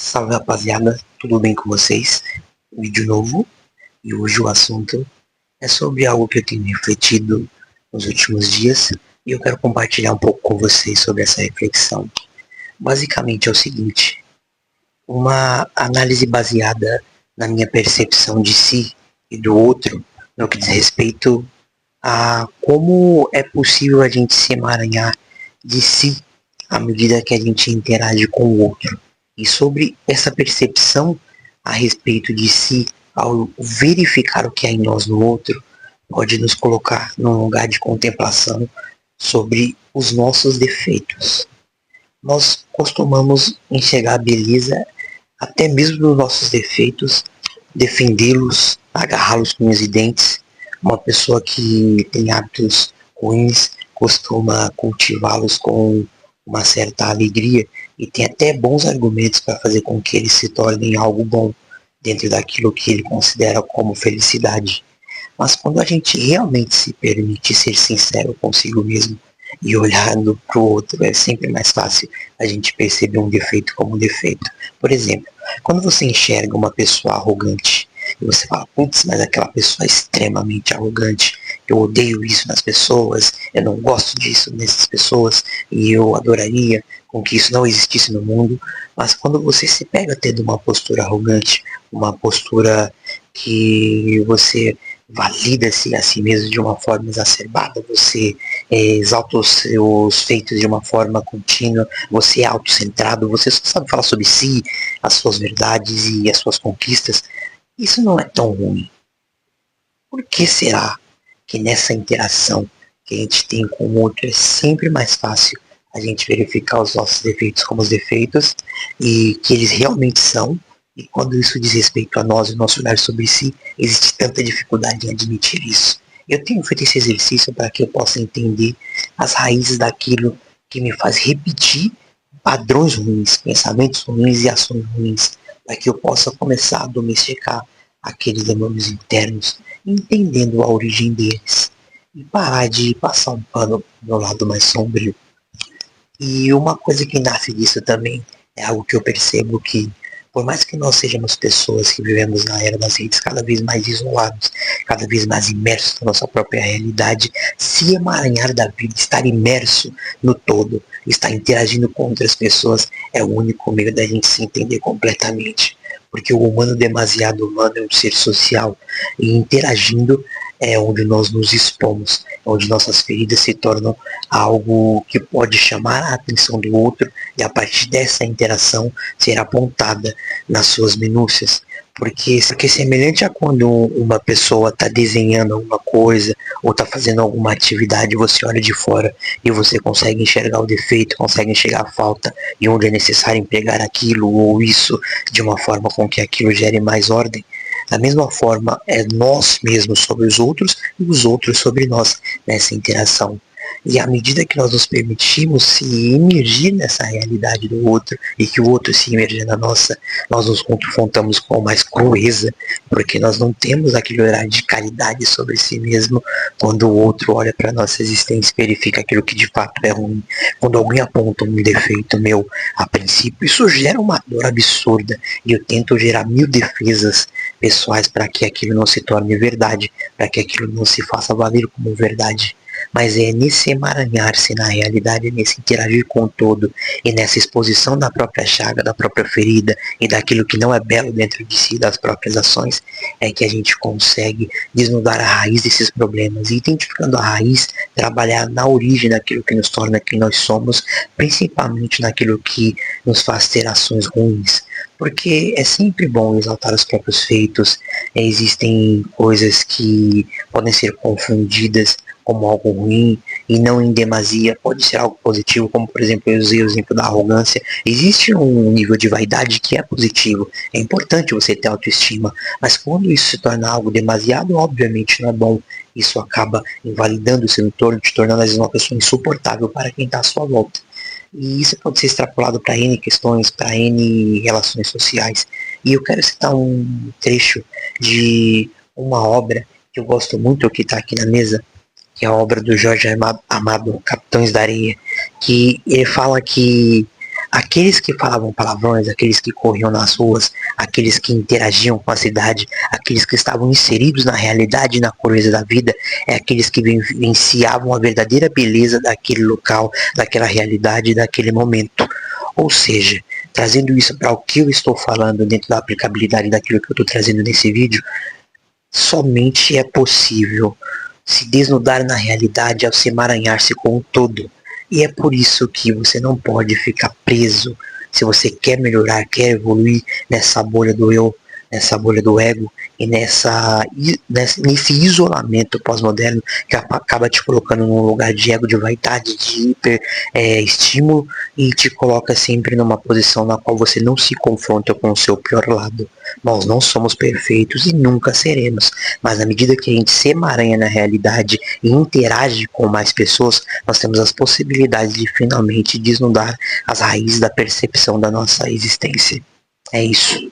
Salve rapaziada, tudo bem com vocês? Vídeo novo e hoje o assunto é sobre algo que eu tenho refletido nos últimos dias e eu quero compartilhar um pouco com vocês sobre essa reflexão. Basicamente é o seguinte, uma análise baseada na minha percepção de si e do outro no que diz respeito a como é possível a gente se emaranhar de si à medida que a gente interage com o outro. E sobre essa percepção a respeito de si, ao verificar o que há em nós no outro, pode nos colocar num lugar de contemplação sobre os nossos defeitos. Nós costumamos enxergar a beleza até mesmo nos nossos defeitos, defendê-los, agarrá-los com unhas e dentes. Uma pessoa que tem hábitos ruins costuma cultivá-los com uma certa alegria e tem até bons argumentos para fazer com que eles se tornem algo bom dentro daquilo que ele considera como felicidade. Mas quando a gente realmente se permite ser sincero consigo mesmo e olhando para o outro, é sempre mais fácil a gente perceber um defeito como um defeito. Por exemplo, quando você enxerga uma pessoa arrogante e você fala, putz, mas aquela pessoa é extremamente arrogante, eu odeio isso nas pessoas, eu não gosto disso nessas pessoas e eu adoraria com que isso não existisse no mundo. Mas quando você se pega tendo uma postura arrogante, uma postura que você valida-se a si mesmo de uma forma exacerbada, você exalta os seus feitos de uma forma contínua, você é autocentrado, você só sabe falar sobre si, as suas verdades e as suas conquistas, isso não é tão ruim. Por que será que nessa interação que a gente tem com o outro é sempre mais fácil a gente verificar os nossos defeitos como os defeitos e que eles realmente são, e quando isso diz respeito a nós e o nosso olhar sobre si, existe tanta dificuldade em admitir isso? Eu tenho feito esse exercício para que eu possa entender as raízes daquilo que me faz repetir padrões ruins, pensamentos ruins e ações ruins, para que eu possa começar a domesticar aqueles demônios internos, entendendo a origem deles, e parar de passar um pano pro meu lado mais sombrio. E uma coisa que nasce disso também é algo que eu percebo que, por mais que nós sejamos pessoas que vivemos na era das redes cada vez mais isolados, cada vez mais imersos na nossa própria realidade, se emaranhar da vida, estar imerso no todo, estar interagindo com outras pessoas, é o único meio da gente se entender completamente. Porque o humano demasiado humano é um ser social, e interagindo é onde nós nos expomos, onde nossas feridas se tornam algo que pode chamar a atenção do outro e a partir dessa interação ser apontada nas suas minúcias. Porque semelhante a quando uma pessoa está desenhando alguma coisa ou está fazendo alguma atividade, você olha de fora e você consegue enxergar o defeito, consegue enxergar a falta e onde é necessário empregar aquilo ou isso de uma forma com que aquilo gere mais ordem. Da mesma forma, é nós mesmos sobre os outros e os outros sobre nós nessa interação. E à medida que nós nos permitimos se imergir nessa realidade do outro e que o outro se imerge na nossa, nós nos confrontamos com mais crueza, porque nós não temos aquele olhar de caridade sobre si mesmo quando o outro olha para a nossa existência e verifica aquilo que de fato é ruim. Quando alguém aponta um defeito meu, a princípio, isso gera uma dor absurda e eu tento gerar 1000 defesas pessoais para que aquilo não se torne verdade, para que aquilo não se faça valer como verdade. Mas é nesse emaranhar-se na realidade, nesse interagir com o todo e nessa exposição da própria chaga, da própria ferida e daquilo que não é belo dentro de si, das próprias ações, é que a gente consegue desnudar a raiz desses problemas e, identificando a raiz, trabalhar na origem daquilo que nos torna quem nós somos, principalmente naquilo que nos faz ter ações ruins. Porque é sempre bom exaltar os próprios feitos, existem coisas que podem ser confundidas como algo ruim e não em demasia, pode ser algo positivo, como por exemplo eu usei o exemplo da arrogância. Existe um nível de vaidade que é positivo, é importante você ter autoestima, mas quando isso se torna algo demasiado, obviamente não é bom. Isso acaba invalidando o seu entorno, te tornando às vezes uma pessoa insuportável para quem está à sua volta. E isso pode ser extrapolado para N questões, para N relações sociais. E eu quero citar um trecho de uma obra que eu gosto muito, que está aqui na mesa, que é a obra do Jorge Amado, Capitães da Areia, que ele fala que Aqueles que falavam palavrões, aqueles que corriam nas ruas, aqueles que interagiam com a cidade, aqueles que estavam inseridos na realidade e na crueza da vida, é aqueles que vivenciavam a verdadeira beleza daquele local, daquela realidade, daquele momento. Ou seja, trazendo isso para o que eu estou falando dentro da aplicabilidade daquilo que eu estou trazendo nesse vídeo, somente é possível se desnudar na realidade ao se emaranhar-se com o todo. E é por isso que você não pode ficar preso. Se você quer melhorar, quer evoluir nessa bolha do eu, nessa bolha do ego e nesse isolamento pós-moderno que acaba te colocando num lugar de ego, de vaidade, de hiper estímulo e te coloca sempre numa posição na qual você não se confronta com o seu pior lado. Nós não somos perfeitos e nunca seremos, mas à medida que a gente se emaranha na realidade e interage com mais pessoas, nós temos as possibilidades de finalmente desnudar as raízes da percepção da nossa existência. É isso.